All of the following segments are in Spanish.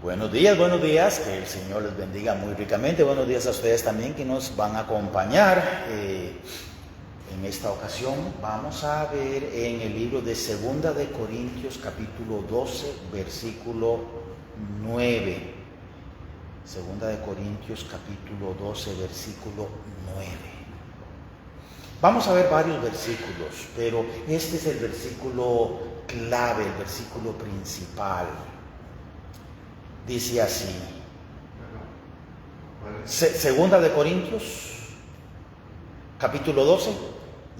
Buenos días, que el Señor les bendiga muy ricamente. Buenos días a ustedes también que nos van a acompañar. En esta ocasión vamos a ver en el libro de Segunda de Corintios capítulo 12, versículo 9. Segunda de Corintios capítulo 12, versículo 9. Vamos a ver varios versículos, pero este es el versículo clave, el versículo principal. Dice así, Segunda de Corintios, capítulo 12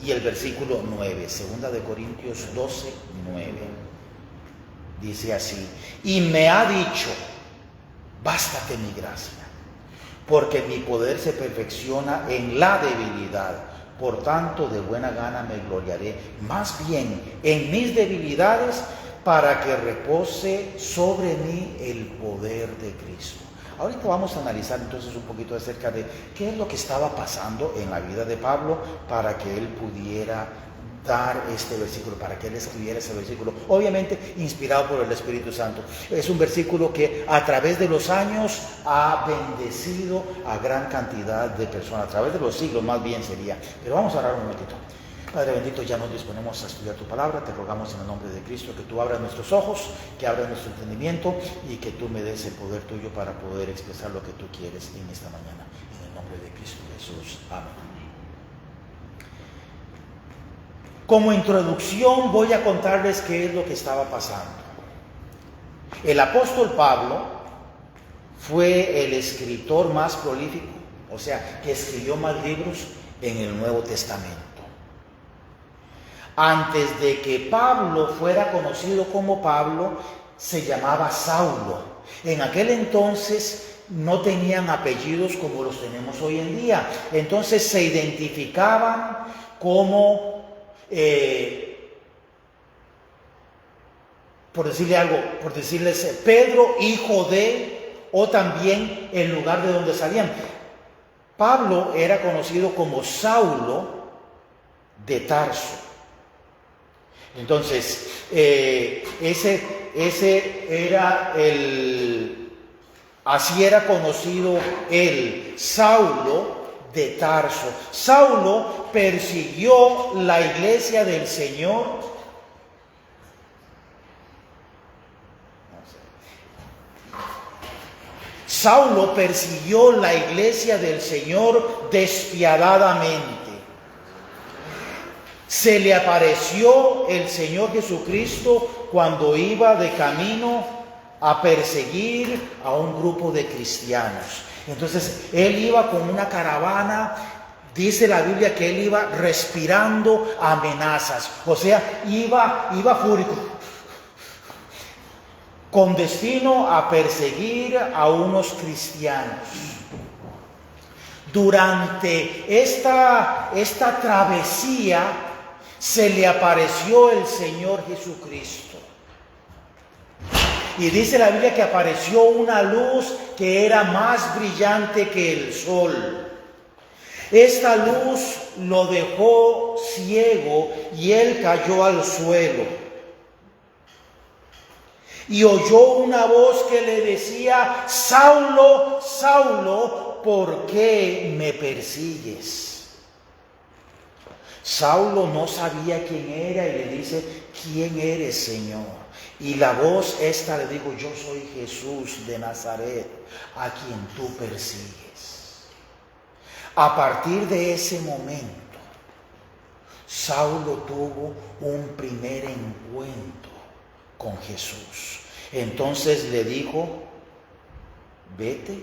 y el versículo 9. Segunda de Corintios 12, 9. Dice así, y me ha dicho, bástate mi gracia, porque mi poder se perfecciona en la debilidad. Por tanto, de buena gana me gloriaré, más bien en mis debilidades, para que repose sobre mí el poder de Cristo. Ahorita vamos a analizar entonces un poquito acerca de qué es lo que estaba pasando en la vida de Pablo para que él pudiera dar este versículo, para que él escribiera ese versículo, obviamente inspirado por el Espíritu Santo. Es un versículo que a través de los años ha bendecido a gran cantidad de personas, a través de los siglos más bien sería. Pero vamos a orar un momentito. Padre bendito, ya nos disponemos a estudiar tu palabra. Te rogamos en el nombre de Cristo que tú abras nuestros ojos, que abras nuestro entendimiento y que tú me des el poder tuyo para poder expresar lo que tú quieres en esta mañana. En el nombre de Cristo Jesús. Amén. Como introducción voy a contarles qué es lo que estaba pasando. El apóstol Pablo fue el escritor más prolífico, o sea, que escribió más libros en el Nuevo Testamento. Antes de que Pablo fuera conocido como Pablo, se llamaba Saulo. En aquel entonces no tenían apellidos como los tenemos hoy en día. Entonces se identificaban como, por decirles Pedro, hijo de, o también el lugar de donde salían. Pablo era conocido como Saulo de Tarso. Entonces, así era conocido él, Saulo de Tarso. Saulo persiguió la iglesia del Señor. Saulo persiguió la iglesia del Señor despiadadamente. Se le apareció el Señor Jesucristo cuando iba de camino a perseguir a un grupo de cristianos. Entonces, él iba con una caravana. Dice la Biblia que él iba respirando amenazas. O sea, iba fúrico, con destino a perseguir a unos cristianos. Durante esta travesía, se le apareció el Señor Jesucristo. Y dice la Biblia que apareció una luz que era más brillante que el sol. Esta luz lo dejó ciego y él cayó al suelo. Y oyó una voz que le decía: Saulo, Saulo, ¿por qué me persigues? Saulo no sabía quién era y le dice: ¿quién eres, Señor? Y la voz esta le dijo: yo soy Jesús de Nazaret, a quien tú persigues. A partir de ese momento, Saulo tuvo un primer encuentro con Jesús. Entonces le dijo: vete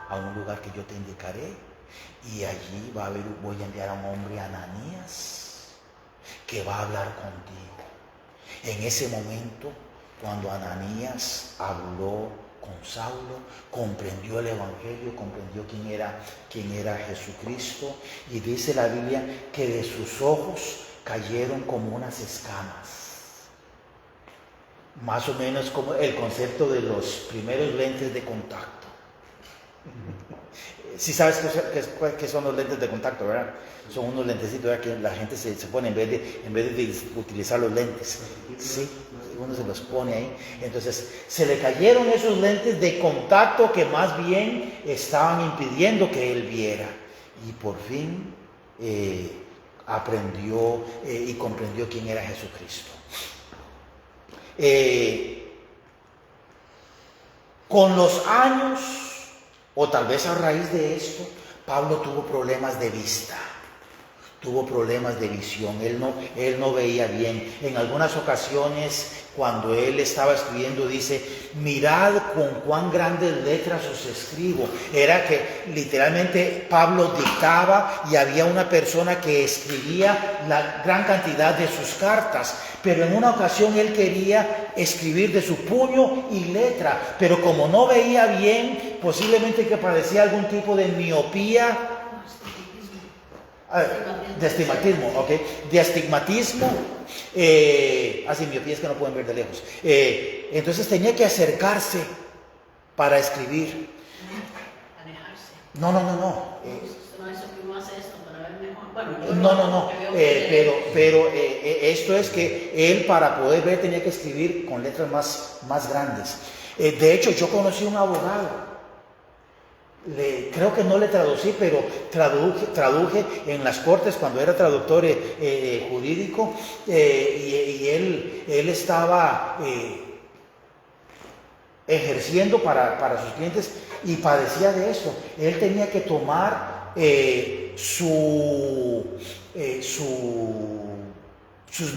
a un lugar que yo te indicaré. Y allí voy a enviar a un hombre, Ananías, que va a hablar contigo. En ese momento, cuando Ananías habló con Saulo, comprendió el Evangelio, comprendió quién era Jesucristo. Y dice la Biblia que de sus ojos cayeron como unas escamas. Más o menos como el concepto de los primeros lentes de contacto. Si sabes qué son los lentes de contacto, ¿verdad? Son unos lentecitos, ¿verdad? Que la gente se pone en vez de utilizar los lentes. Sí, uno se los pone ahí. Entonces, se le cayeron esos lentes de contacto que más bien estaban impidiendo que él viera. Y por fin aprendió y comprendió quién era Jesucristo. Con los años, o tal vez a raíz de esto, Pablo tuvo problemas de vista, tuvo problemas de visión, él no veía bien. En algunas ocasiones, cuando él estaba escribiendo, dice: mirad con cuán grandes letras os escribo. Era que literalmente Pablo dictaba y había una persona que escribía la gran cantidad de sus cartas, pero en una ocasión él quería escribir de su puño y letra, pero como no veía bien, posiblemente que padecía algún tipo de miopía, de astigmatismo, ok, de astigmatismo, así miopía es que no pueden ver de lejos, entonces tenía que acercarse para escribir. Alejarse. No. No, eso que uno hace esto para ver mejor. Bueno, No, pero esto es que él, para poder ver, tenía que escribir con letras más grandes. De hecho, yo conocí un abogado. Creo que no le traducí, pero traduje en las cortes cuando era traductor jurídico, y él estaba ejerciendo para sus clientes y padecía de eso. Él tenía que tomar sus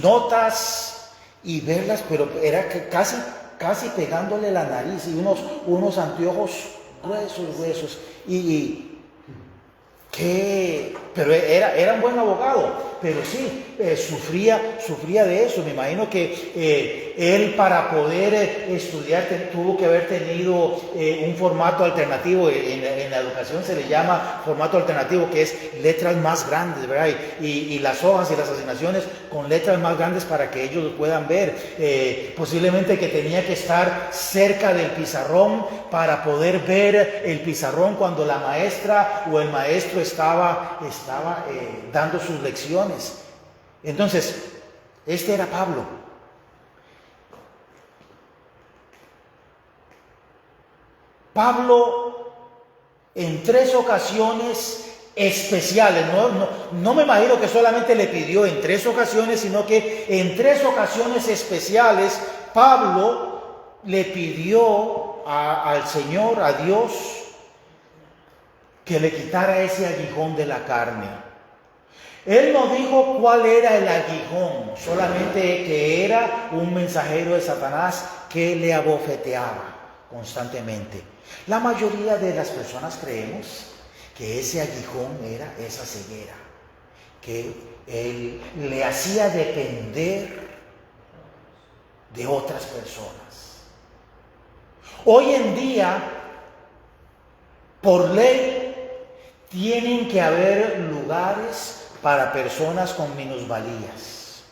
notas y verlas, pero era que casi pegándole la nariz, y unos anteojos gruesos, pero era un buen abogado, pero sí, sufría de eso. Me imagino que él, para poder estudiar, tuvo que haber tenido un formato alternativo. En la educación se le llama formato alternativo, que es letras más grandes, ¿verdad? Y las hojas y las asignaciones con letras más grandes para que ellos lo puedan ver. Posiblemente que tenía que estar cerca del pizarrón para poder ver el pizarrón cuando la maestra o el maestro estaba dando sus lecciones. Entonces, este era Pablo. Pablo, en 3 ocasiones especiales, no me imagino que solamente le pidió en 3 ocasiones, sino que en 3 ocasiones especiales, Pablo le pidió al Señor, a Dios, que le quitara ese aguijón de la carne. Él no dijo cuál era el aguijón, solamente que era un mensajero de Satanás que le abofeteaba constantemente. La mayoría de las personas creemos que ese aguijón era esa ceguera, que él le hacía depender de otras personas. Hoy en día, por ley, tienen que haber lugares para personas con minusvalías,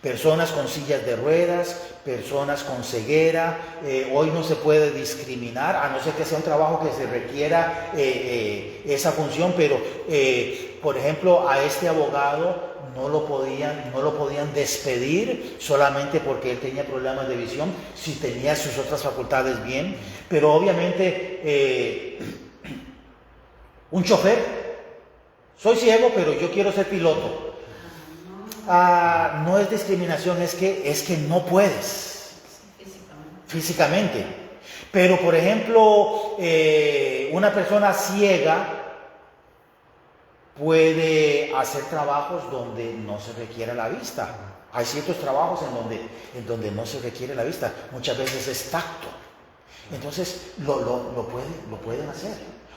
personas con sillas de ruedas, personas con ceguera. Hoy no se puede discriminar, a no ser que sea un trabajo que se requiera esa función, pero por ejemplo, a este abogado no lo podían despedir solamente porque él tenía problemas de visión, si tenía sus otras facultades bien. Pero obviamente un chofer: soy ciego, pero yo quiero ser piloto. No es discriminación, es que no puedes físicamente. Pero por ejemplo, una persona ciega puede hacer trabajos donde no se requiere la vista. Hay ciertos trabajos en donde no se requiere la vista. Muchas veces es tacto. Entonces lo pueden hacer.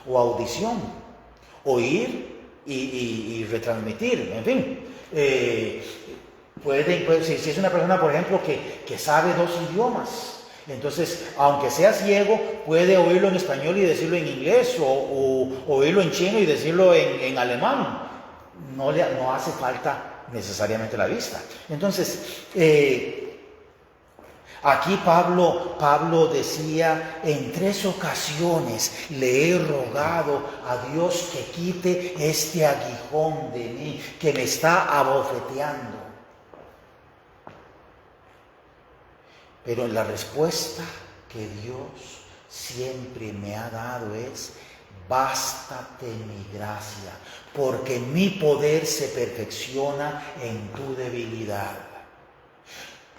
O audición, oír y retransmitir, en fin. Si es una persona, por ejemplo, que sabe 2 idiomas, entonces, aunque sea ciego, puede oírlo en español y decirlo en inglés, o oírlo en chino y decirlo en alemán. No hace falta necesariamente la vista. Entonces, Aquí Pablo decía, en 3 ocasiones le he rogado a Dios que quite este aguijón de mí, que me está abofeteando. Pero la respuesta que Dios siempre me ha dado es, bástate mi gracia, porque mi poder se perfecciona en tu debilidad.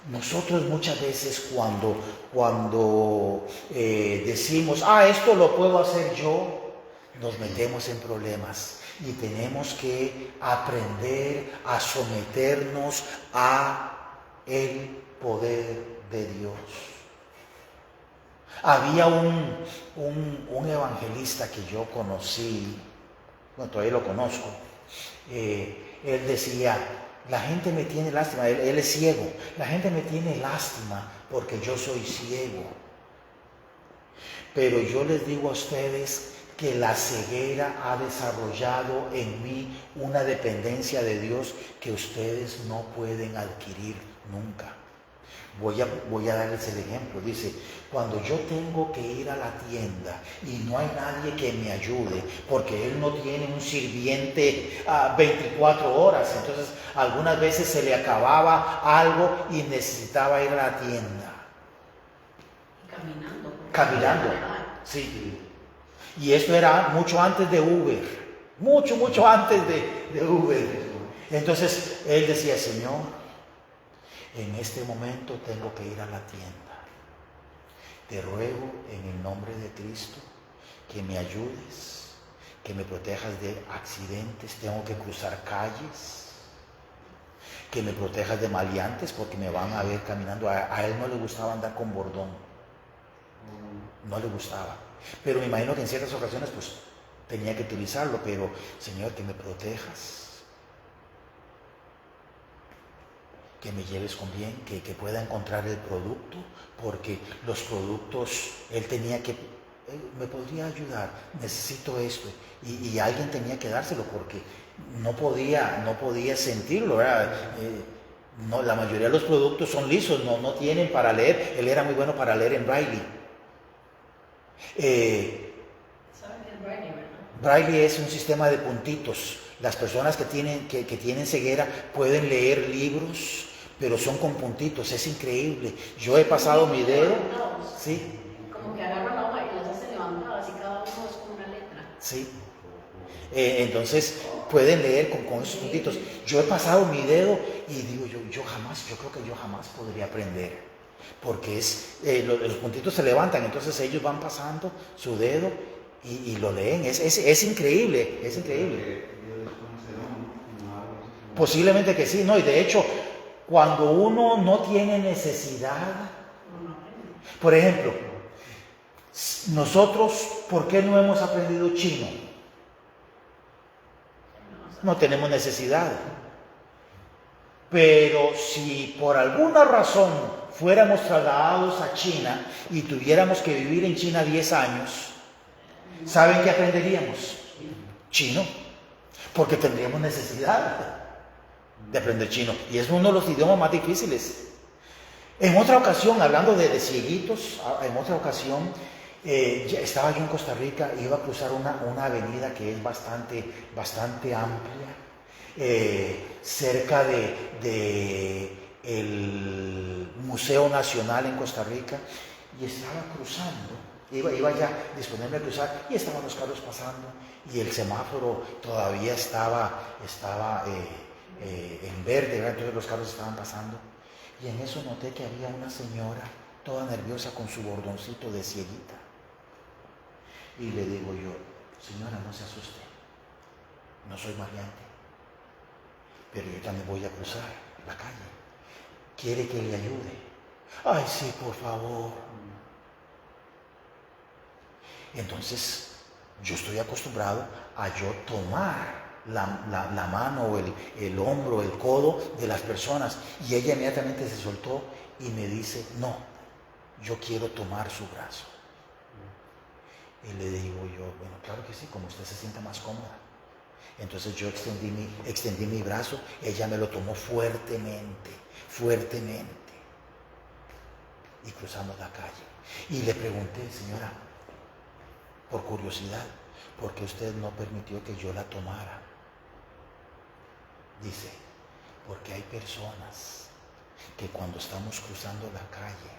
Nosotros muchas veces cuando decimos, esto lo puedo hacer yo, nos metemos en problemas y tenemos que aprender a someternos a el poder de Dios. Había un evangelista que yo conocí, bueno, todavía lo conozco, él decía, la gente me tiene lástima, él es ciego, la gente me tiene lástima porque yo soy ciego. Pero yo les digo a ustedes que la ceguera ha desarrollado en mí una dependencia de Dios que ustedes no pueden adquirir nunca. Voy a darles el ejemplo. Dice, cuando yo tengo que ir a la tienda y no hay nadie que me ayude, porque él no tiene un sirviente 24 horas, entonces algunas veces se le acababa algo y necesitaba ir a la tienda. Caminando. Sí. Y esto era mucho antes de Uber. Mucho antes de Uber. Entonces él decía, Señor, en este momento tengo que ir a la tienda. Te ruego en el nombre de Cristo que me ayudes, que me protejas de accidentes. Tengo que cruzar calles, que me protejas de maleantes porque me van a ver caminando. A él no le gustaba andar con bordón, no le gustaba. Pero me imagino que en ciertas ocasiones pues tenía que utilizarlo. Pero Señor, que me protejas, que me lleves con bien, que pueda encontrar el producto, porque los productos, él tenía que, me podría ayudar, necesito esto, y alguien tenía que dárselo porque no podía sentirlo, ¿verdad? No, la mayoría de los productos son lisos, no tienen para leer. Él era muy bueno para leer en braille. ¿Saben qué es braille, verdad? Braille es un sistema de puntitos. Las personas que tienen ceguera pueden leer libros, pero son con puntitos. Es increíble. Yo he pasado mi dedo. Sí. Como que agarran la hoja y las hacen levantadas y cada uno es como una letra. Sí. Entonces pueden leer con esos puntitos. Yo he pasado mi dedo y digo, yo creo que yo jamás podría aprender. Porque los puntitos se levantan, entonces ellos van pasando su dedo y lo leen. Es increíble, es increíble. Posiblemente que sí, no, y de hecho, cuando uno no tiene necesidad, por ejemplo, nosotros, ¿por qué no hemos aprendido chino? No tenemos necesidad. Pero si por alguna razón fuéramos trasladados a China y tuviéramos que vivir en China 10 años, ¿saben qué aprenderíamos? Chino, porque tendríamos necesidad de aprender chino, y es uno de los idiomas más difíciles. En otra ocasión, hablando de cieguitos, en otra ocasión estaba yo en Costa Rica, iba a cruzar una avenida que es bastante amplia, cerca de el Museo Nacional en Costa Rica, y estaba cruzando, iba ya a disponerme a cruzar, y estaban los carros pasando, y el semáforo todavía estaba en verde, ¿verdad? Entonces los carros estaban pasando, y en eso noté que había una señora toda nerviosa con su bordoncito de cieguita, y le digo yo, señora, no se asuste, no soy maleante, pero yo también voy a cruzar la calle, ¿quiere que le ayude? Ay, sí, por favor. Entonces yo estoy acostumbrado a yo tomar la mano o el hombro, el codo de las personas, y ella inmediatamente se soltó y me dice, no, yo quiero tomar su brazo. Y le digo yo, bueno, claro que sí, como usted se sienta más cómoda. Entonces yo extendí mi brazo, ella me lo tomó fuertemente, y cruzamos la calle. Y le pregunté, señora, por curiosidad, ¿por qué usted no permitió que yo la tomara? Dice, porque hay personas que cuando estamos cruzando la calle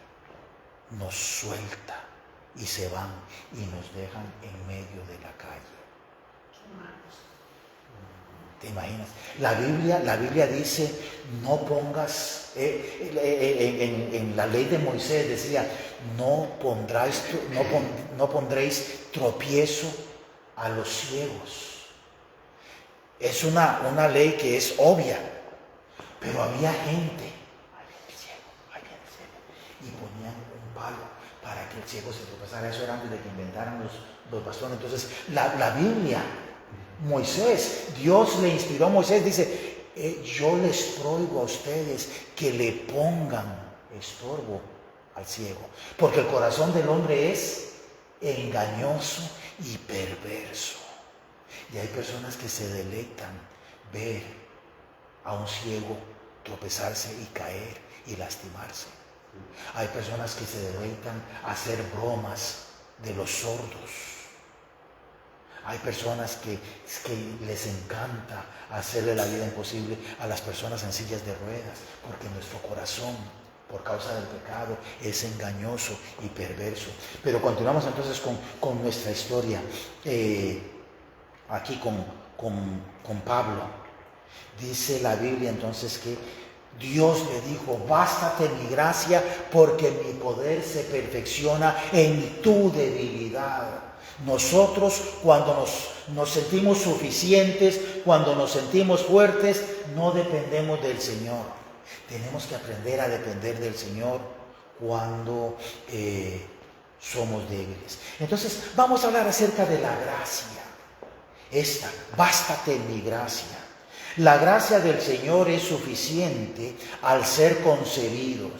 nos suelta y se van y nos dejan en medio de la calle. ¿Te imaginas? La Biblia dice, no pongas, en la ley de Moisés decía, no pondréis tropiezo a los ciegos. Es una ley que es obvia, pero había gente, ahí viene el ciego, y ponían un palo para que el ciego se tropezara. Eso era antes de que inventaran los bastones. Entonces, la Biblia, Moisés, Dios le inspiró a Moisés, dice, yo les prohíbo a ustedes que le pongan estorbo al ciego, porque el corazón del hombre es engañoso y perverso. Y hay personas que se deleitan ver a un ciego tropezarse y caer y lastimarse. Hay personas que se deleitan hacer bromas de los sordos. Hay personas que les encanta hacerle la vida imposible a las personas en sillas de ruedas, porque nuestro corazón, por causa del pecado, es engañoso y perverso. Pero continuamos entonces con nuestra historia, aquí con Pablo. Dice la Biblia entonces que Dios le dijo, bástate mi gracia, porque mi poder se perfecciona en tu debilidad. Nosotros, cuando nos sentimos suficientes, cuando nos sentimos fuertes, no dependemos del Señor. Tenemos que aprender a depender del Señor cuando somos débiles. Entonces, vamos a hablar acerca de la gracia. Bástate en mi gracia. La gracia del Señor es suficiente al ser concebidos.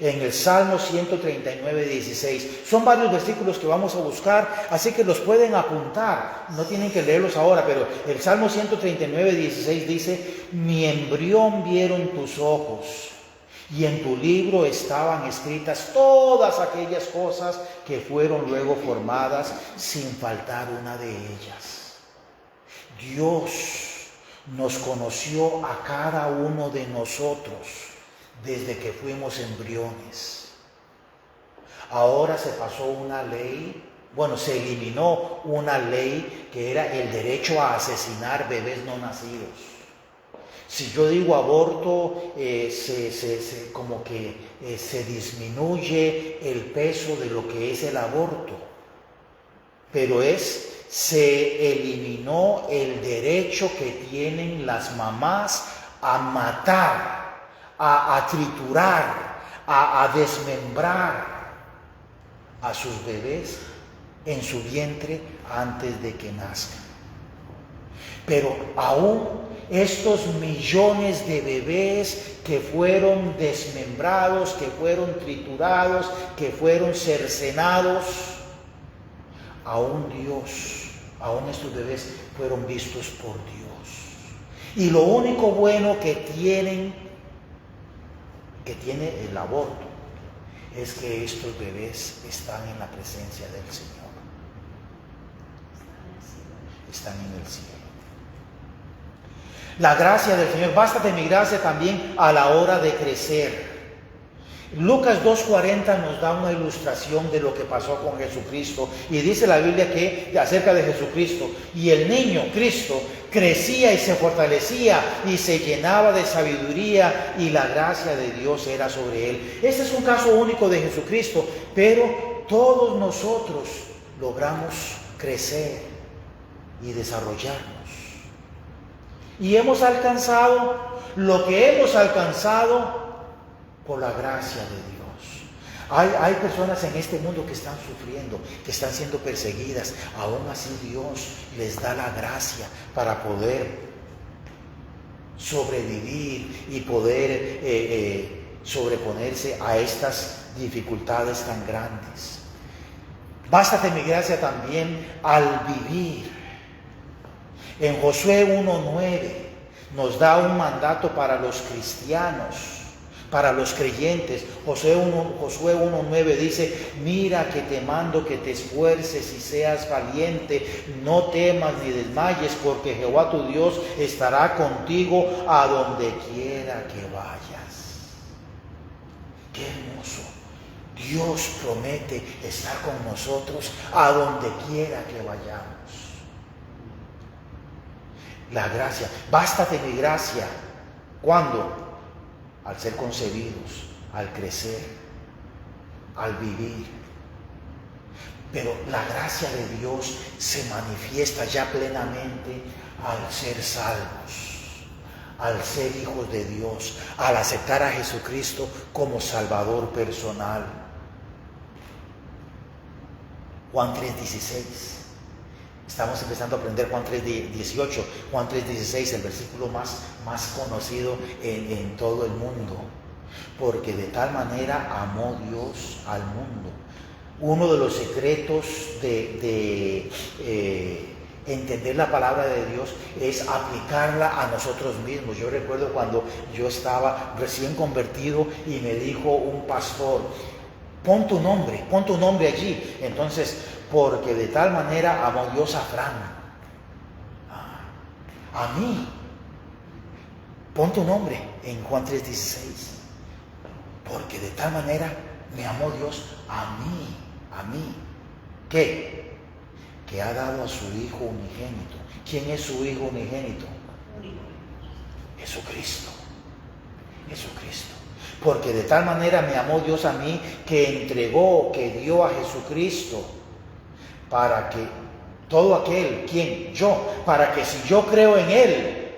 En el Salmo 139, 16. Son varios versículos que vamos a buscar, así que los pueden apuntar. No tienen que leerlos ahora, pero el Salmo 139, 16 dice, mi embrión vieron tus ojos, y en tu libro estaban escritas todas aquellas cosas que fueron luego formadas, sin faltar una de ellas. Dios nos conoció a cada uno de nosotros desde que fuimos embriones. Ahora se pasó una ley, se eliminó una ley que era el derecho a asesinar bebés no nacidos. Si yo digo aborto, se disminuye el peso de lo que es el aborto, pero se eliminó el derecho que tienen las mamás a matar, a triturar, a desmembrar a sus bebés en su vientre antes de que nazcan. Pero aún estos millones de bebés que fueron desmembrados, que fueron triturados, que fueron cercenados, aún estos bebés fueron vistos por Dios. Y lo único bueno que tiene el aborto es que estos bebés están en la presencia del Señor. Están en el cielo. La gracia del Señor, bástate mi gracia también a la hora de crecer. Lucas 2:40 nos da una ilustración de lo que pasó con Jesucristo, y dice la Biblia que acerca de Jesucristo, y el niño Cristo crecía y se fortalecía y se llenaba de sabiduría, y la gracia de Dios era sobre él. Este es un caso único de Jesucristo, pero todos nosotros logramos crecer y desarrollarnos, y hemos alcanzado lo que hemos alcanzado por la gracia de Dios. Hay personas en este mundo que están sufriendo, que están siendo perseguidas. Aún así Dios les da la gracia para poder sobrevivir y poder sobreponerse a estas dificultades tan grandes. Bástate mi gracia también al vivir. En Josué 1:9 nos da un mandato para los cristianos. Para los creyentes, Josué 1:9 dice: mira que te mando que te esfuerces y seas valiente, no temas ni desmayes, porque Jehová tu Dios estará contigo a donde quiera que vayas. Qué hermoso. Dios promete estar con nosotros a donde quiera que vayamos. La gracia, bástate mi gracia. ¿Cuándo? Al ser concebidos, al crecer, al vivir. Pero la gracia de Dios se manifiesta ya plenamente al ser salvos, al ser hijos de Dios, al aceptar a Jesucristo como Salvador personal. Juan 3:16. Estamos empezando a aprender Juan 3:18, Juan 3:16, el versículo más conocido en todo el mundo. Porque de tal manera amó Dios al mundo. Uno de los secretos de entender la palabra de Dios es aplicarla a nosotros mismos. Yo recuerdo cuando yo estaba recién convertido y me dijo un pastor: pon tu nombre allí. Entonces, porque de tal manera amó Dios a Fran, a mí. Pon tu nombre en Juan 3:16. Porque de tal manera me amó Dios a mí. ¿Qué? Que ha dado a su Hijo unigénito. ¿Quién es su Hijo unigénito? Jesucristo. Porque de tal manera me amó Dios a mí, que dio a Jesucristo, para que todo aquel, ¿quién? Yo, para que si yo creo en Él,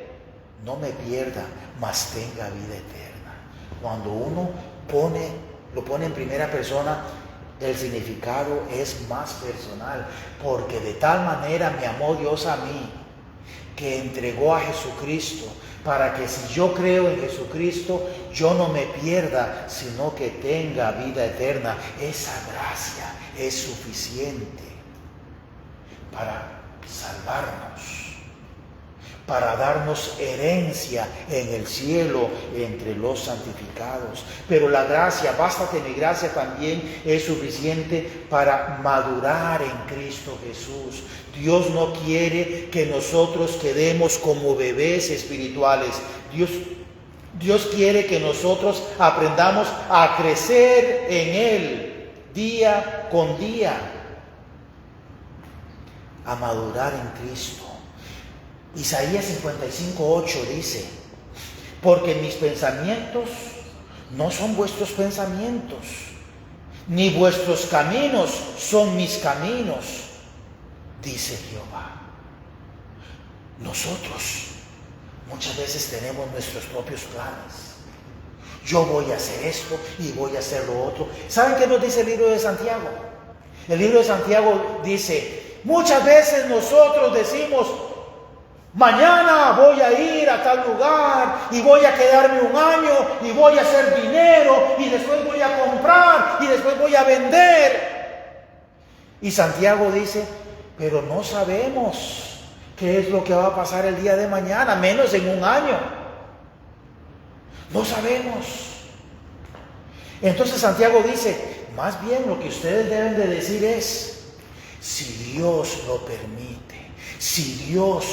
no me pierda, mas tenga vida eterna. Cuando uno lo pone en primera persona, el significado es más personal. Porque de tal manera me amó Dios a mí, que entregó a Jesucristo, para que si yo creo en Jesucristo, yo no me pierda, sino que tenga vida eterna. Esa gracia es suficiente para salvarnos, para darnos herencia en el cielo entre los santificados. Pero la gracia, bástate mi gracia, también es suficiente para madurar en Cristo Jesús. Dios no quiere que nosotros quedemos como bebés espirituales. Dios quiere que nosotros aprendamos a crecer en Él día con día, a madurar en Cristo. Isaías 55:8 dice: porque mis pensamientos no son vuestros pensamientos, ni vuestros caminos son mis caminos, dice Jehová. Nosotros muchas veces tenemos nuestros propios planes. Yo voy a hacer esto y voy a hacer lo otro. ¿Saben qué nos dice el libro de Santiago? El libro de Santiago dice: muchas veces nosotros decimos: mañana voy a ir a tal lugar y voy a quedarme un año y voy a hacer dinero y después voy a comprar y después voy a vender. Y Santiago dice: pero no sabemos qué es lo que va a pasar el día de mañana, menos en un año. No sabemos. Entonces Santiago dice: más bien lo que ustedes deben de decir es: si Dios lo permite, si Dios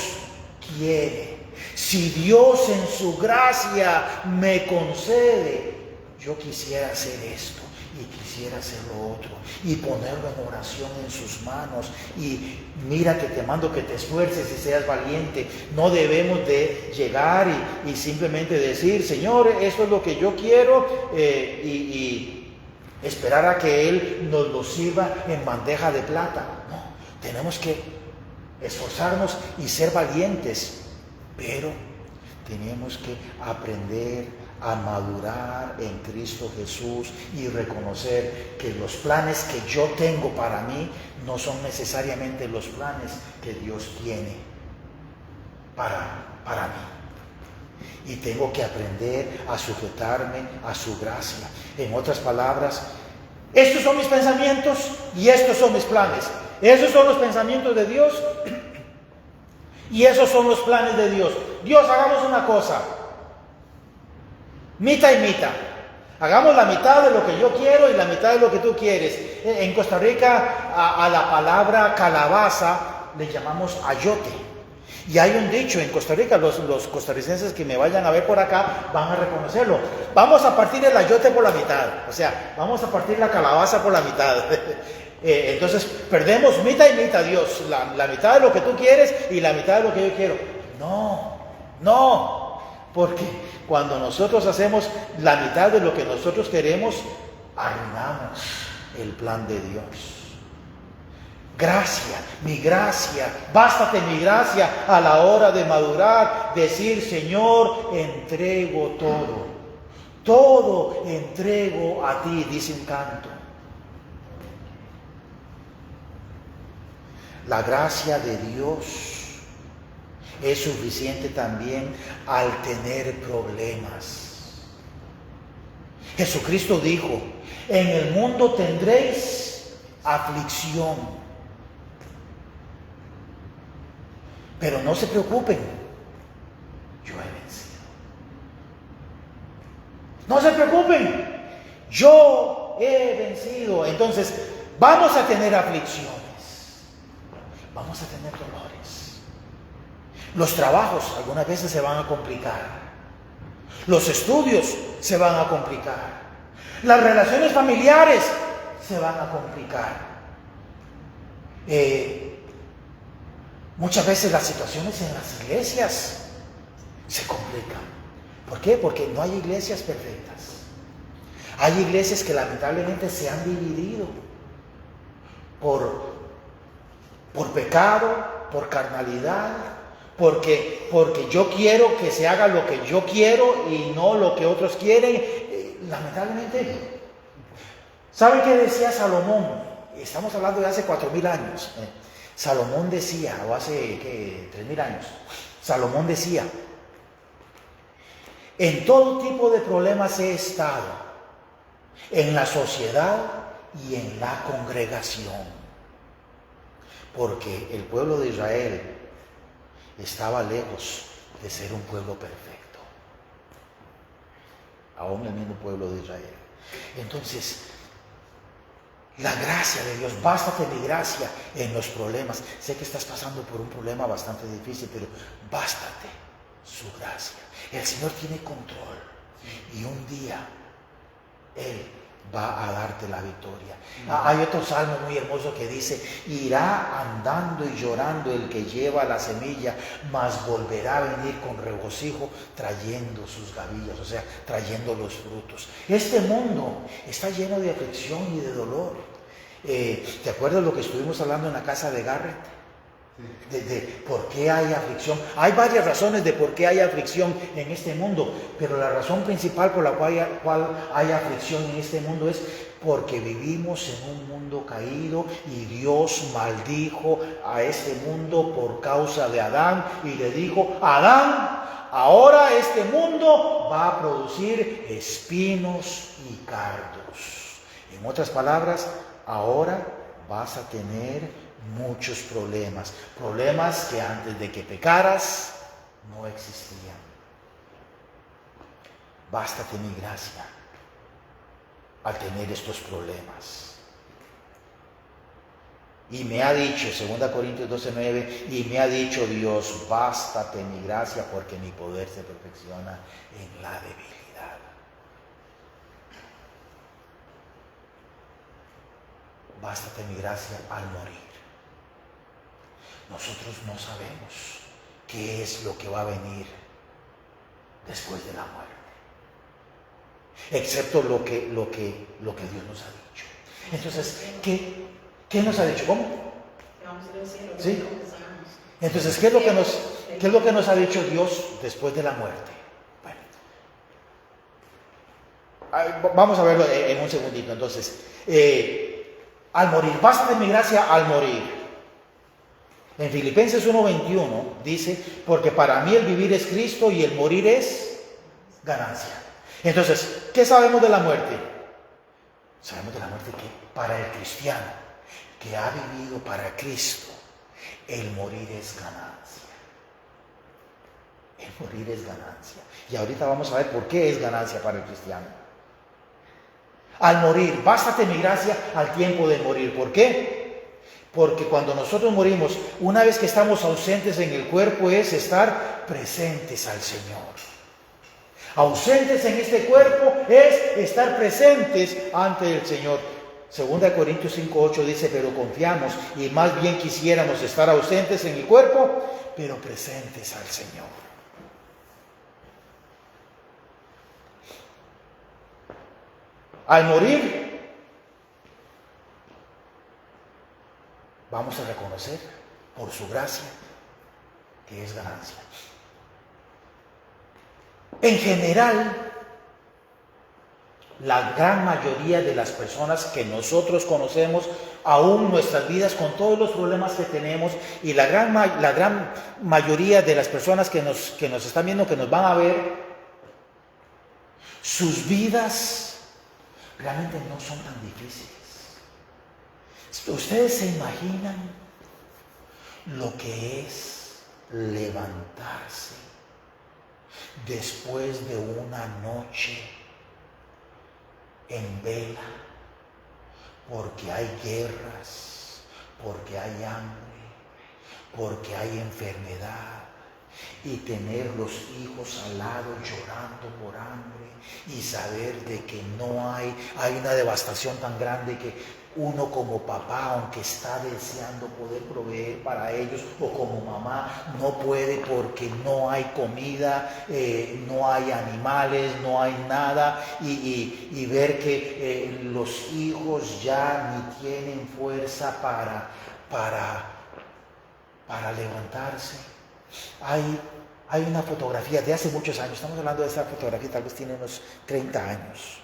quiere, si Dios en su gracia me concede, yo quisiera hacer esto y quisiera hacer lo otro, y ponerlo en oración en sus manos. Y mira que te mando que te esfuerces y seas valiente. No debemos de llegar y simplemente decir: Señor, esto es lo que yo quiero, y esperar a que Él nos lo sirva en bandeja de plata. No, tenemos que esforzarnos y ser valientes, pero tenemos que aprender a madurar en Cristo Jesús y reconocer que los planes que yo tengo para mí no son necesariamente los planes que Dios tiene para mí. Y tengo que aprender a sujetarme a su gracia. En otras palabras, estos son mis pensamientos y estos son mis planes. Esos son los pensamientos de Dios y esos son los planes de Dios. Dios, hagamos una cosa, mitad y mitad. Hagamos la mitad de lo que yo quiero y la mitad de lo que tú quieres. En Costa Rica a la palabra calabaza le llamamos ayote. Y hay un dicho en Costa Rica, los costarricenses que me vayan a ver por acá van a reconocerlo. Vamos a partir el ayote por la mitad. O sea, vamos a partir la calabaza por la mitad. Entonces perdemos mitad y mitad, Dios. La mitad de lo que tú quieres y la mitad de lo que yo quiero. No. Porque cuando nosotros hacemos la mitad de lo que nosotros queremos, arruinamos el plan de Dios. Gracia, mi gracia, bástate mi gracia a la hora de madurar, decir, Señor, entrego todo entrego a ti, dice un canto. La gracia de Dios es suficiente también al tener problemas. Jesucristo dijo, en el mundo tendréis aflicción. Pero no se preocupen, yo he vencido. No se preocupen, yo he vencido. Entonces, vamos a tener aflicciones, vamos a tener dolores. Los trabajos algunas veces se van a complicar. Los estudios se van a complicar. Las relaciones familiares se van a complicar. Muchas veces las situaciones en las iglesias se complican. ¿Por qué? Porque no hay iglesias perfectas. Hay iglesias que lamentablemente se han dividido por pecado, por carnalidad, porque yo quiero que se haga lo que yo quiero y no lo que otros quieren. Lamentablemente. ¿Saben qué decía Salomón? Estamos hablando de hace 4,000 años. Salomón decía, o hace 3,000 años, Salomón decía, en todo tipo de problemas he estado, en la sociedad y en la congregación, porque el pueblo de Israel estaba lejos de ser un pueblo perfecto, aún el mismo pueblo de Israel. Entonces, la gracia de Dios, bástate mi gracia en los problemas. Sé que estás pasando por un problema bastante difícil, pero bástate su gracia. El Señor tiene control y un día Él va a darte la victoria. Hay otro salmo muy hermoso que dice, irá andando y llorando el que lleva la semilla, mas volverá a venir con regocijo trayendo sus gavillas, o sea, trayendo los frutos. Este mundo está lleno de aflicción y de dolor. ¿Te acuerdas lo que estuvimos hablando en la casa de Garrett? De por qué hay aflicción. Hay varias razones de por qué hay aflicción en este mundo, pero la razón principal por la cual hay aflicción en este mundo es porque vivimos en un mundo caído y Dios maldijo a este mundo por causa de Adán y le dijo, Adán, ahora este mundo va a producir espinos y cardos. En otras palabras, ahora vas a tener muchos problemas que antes de que pecaras no existían. Bástate mi gracia al tener estos problemas. Y me ha dicho, 2 Corintios 12:9, y me ha dicho Dios, bástate mi gracia porque mi poder se perfecciona en la debilidad. Bástate mi gracia al morir. Nosotros no sabemos qué es lo que va a venir después de la muerte, excepto lo que Dios nos ha dicho. Entonces, ¿qué nos ha dicho? ¿Cómo? Vamos a ir al cielo. ¿Sí? Entonces, ¿qué es lo que nos ha dicho Dios después de la muerte? Bueno, vamos a verlo en un segundito. Entonces, al morir, bástate mi gracia al morir. En Filipenses 1:21 dice, porque para mí el vivir es Cristo y el morir es ganancia. Entonces, ¿qué sabemos de la muerte? Sabemos de la muerte que para el cristiano que ha vivido para Cristo, el morir es ganancia. El morir es ganancia. Y ahorita vamos a ver por qué es ganancia para el cristiano. Al morir, bástate mi gracia al tiempo de morir. ¿Por qué? Porque cuando nosotros morimos, una vez que estamos ausentes en el cuerpo, es estar presentes al Señor. Ausentes en este cuerpo es estar presentes ante el Señor. 2 Corintios 5:8 dice, pero confiamos y más bien quisiéramos estar ausentes en el cuerpo, pero presentes al Señor. Al morir, vamos a reconocer por su gracia que es ganancia. En general, la gran mayoría de las personas que nosotros conocemos, aún nuestras vidas con todos los problemas que tenemos, y la gran mayoría de las personas que nos están viendo, que nos van a ver, sus vidas realmente no son tan difíciles. ¿Ustedes se imaginan lo que es levantarse después de una noche en vela, porque hay guerras, porque hay hambre, porque hay enfermedad, y tener los hijos al lado llorando por hambre y saber de que no hay una devastación tan grande que uno como papá, aunque está deseando poder proveer para ellos, o como mamá, no puede porque no hay comida, no hay animales, no hay nada, y ver que los hijos ya ni tienen fuerza para levantarse. Hay una fotografía de hace muchos años, estamos hablando de esa fotografía, tal vez tiene unos 30 años.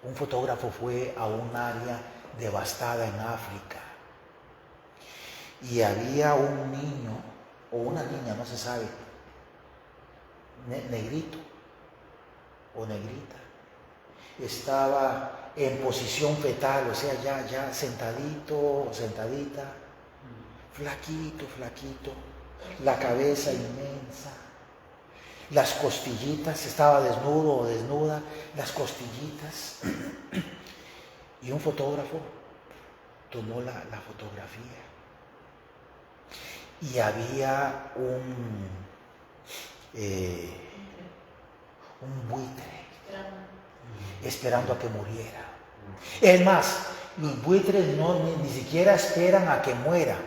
Un fotógrafo fue a un área devastada en África y había un niño o una niña, no se sabe, negrito o negrita, estaba en posición fetal, o sea, ya sentadito o sentadita, flaquito, la cabeza inmensa, las costillitas, estaba desnudo o desnuda, las costillitas, y un fotógrafo tomó la fotografía, y había un buitre esperando a que muriera. Es más, los buitres ni siquiera esperan a que muera.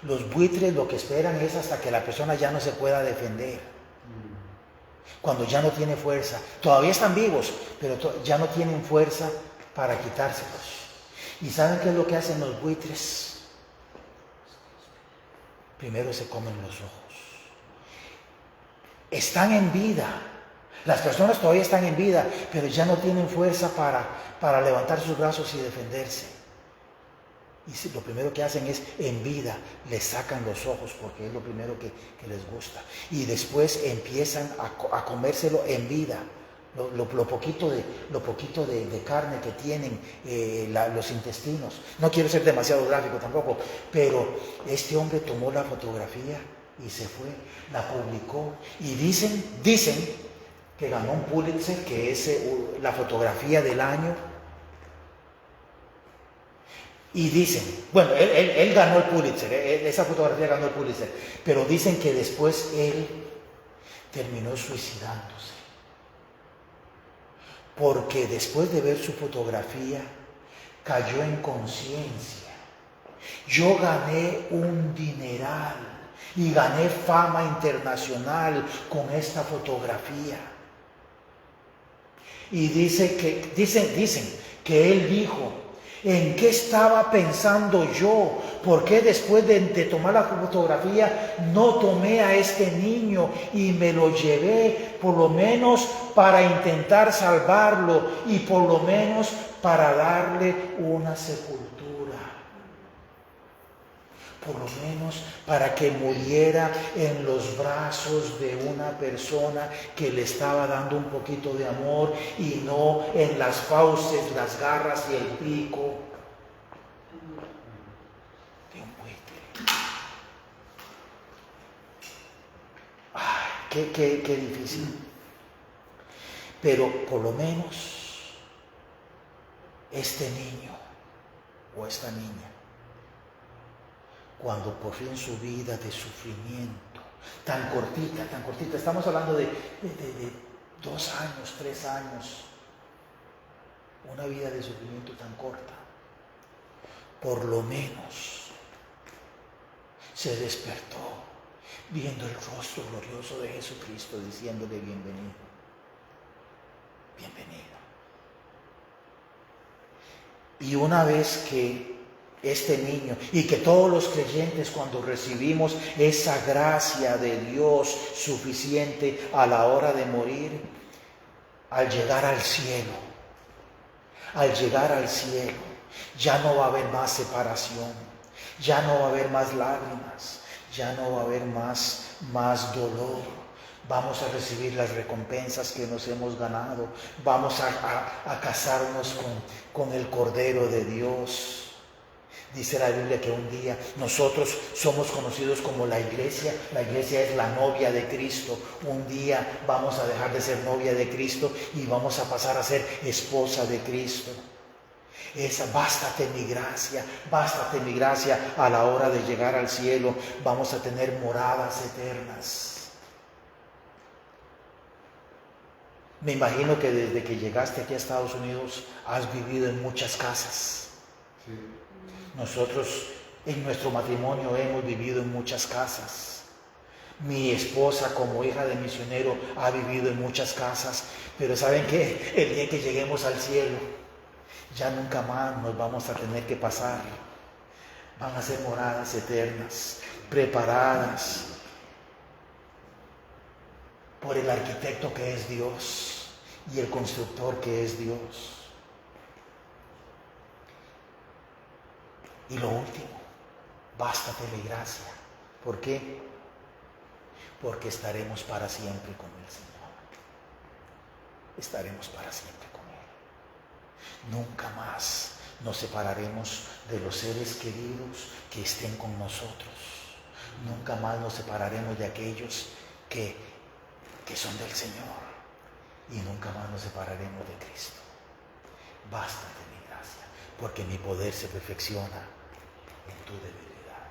Los buitres lo que esperan es hasta que la persona ya no se pueda defender. Cuando ya no tiene fuerza. Todavía están vivos, pero ya no tienen fuerza para quitárselos. ¿Y saben qué es lo que hacen los buitres? Primero se comen los ojos. Están en vida. Las personas todavía están en vida, pero ya no tienen fuerza para levantar sus brazos y defenderse. Y lo primero que hacen es, en vida, les sacan los ojos porque es lo primero que les gusta. Y después empiezan a comérselo en vida. Lo poquito de carne que tienen los intestinos. No quiero ser demasiado gráfico tampoco, pero este hombre tomó la fotografía y se fue, la publicó. Y dicen que ganó un Pulitzer, que es la fotografía del año. Y dicen, bueno, él ganó el Pulitzer, esa fotografía ganó el Pulitzer, pero dicen que después él terminó suicidándose. Porque después de ver su fotografía, cayó en conciencia. Yo gané un dineral y gané fama internacional con esta fotografía. Y dicen que él dijo, ¿en qué estaba pensando yo? ¿Por qué después de tomar la fotografía no tomé a este niño y me lo llevé por lo menos para intentar salvarlo y por lo menos para darle una sepultura? Por lo menos para que muriera en los brazos de una persona que le estaba dando un poquito de amor y no en las fauces, las garras y el pico de un buitre. Ay, qué difícil. Pero por lo menos este niño o esta niña, cuando por fin su vida de sufrimiento, tan cortita, estamos hablando de 2 años, 3 años, una vida de sufrimiento tan corta, por lo menos se despertó viendo el rostro glorioso de Jesucristo, diciéndole bienvenido, bienvenido. Y una vez que este niño y que todos los creyentes, cuando recibimos esa gracia de Dios suficiente a la hora de morir, al llegar al cielo, ya no va a haber más separación, ya no va a haber más lágrimas, ya no va a haber más dolor. Vamos a recibir las recompensas que nos hemos ganado. Vamos a casarnos con el Cordero de Dios. Dice la Biblia que un día nosotros somos conocidos como la iglesia. La iglesia es la novia de Cristo. Un día vamos a dejar de ser novia de Cristo y vamos a pasar a ser esposa de Cristo. Bástate mi gracia a la hora de llegar al cielo. Vamos a tener moradas eternas. Me imagino que desde que llegaste aquí a Estados Unidos has vivido en muchas casas. Sí. Nosotros en nuestro matrimonio hemos vivido en muchas casas. Mi esposa como hija de misionero ha vivido en muchas casas. Pero ¿saben qué? El día que lleguemos al cielo, ya nunca más nos vamos a tener que pasar. Van a ser moradas eternas, preparadas por el arquitecto que es Dios y el constructor que es Dios. Y lo último, bástate mi gracia. ¿Por qué? Porque estaremos para siempre con el Señor. Estaremos para siempre con Él. Nunca más nos separaremos de los seres queridos que estén con nosotros. Nunca más nos separaremos de aquellos que son del Señor, y nunca más nos separaremos de Cristo. Bástate mi gracia, porque mi poder se perfecciona en tu debilidad,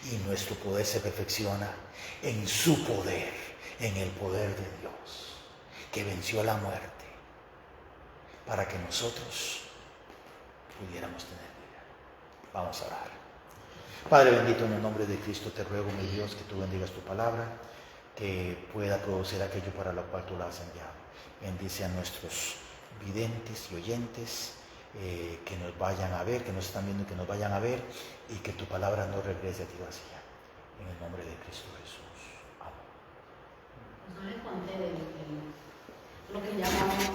y nuestro poder se perfecciona en su poder, en el poder de Dios, que venció la muerte, para que nosotros pudiéramos tener vida. Vamos a orar. Padre bendito, en el nombre de Cristo te ruego, mi Dios, que tú bendigas tu palabra, que pueda producir aquello para lo cual tú la has enviado. Bendice a nuestros videntes y oyentes que nos vayan a ver, que nos están viendo y que nos vayan a ver, y que tu palabra no regrese a ti vacía. En el nombre de Cristo Jesús. Amén. No les conté de lo que llamamos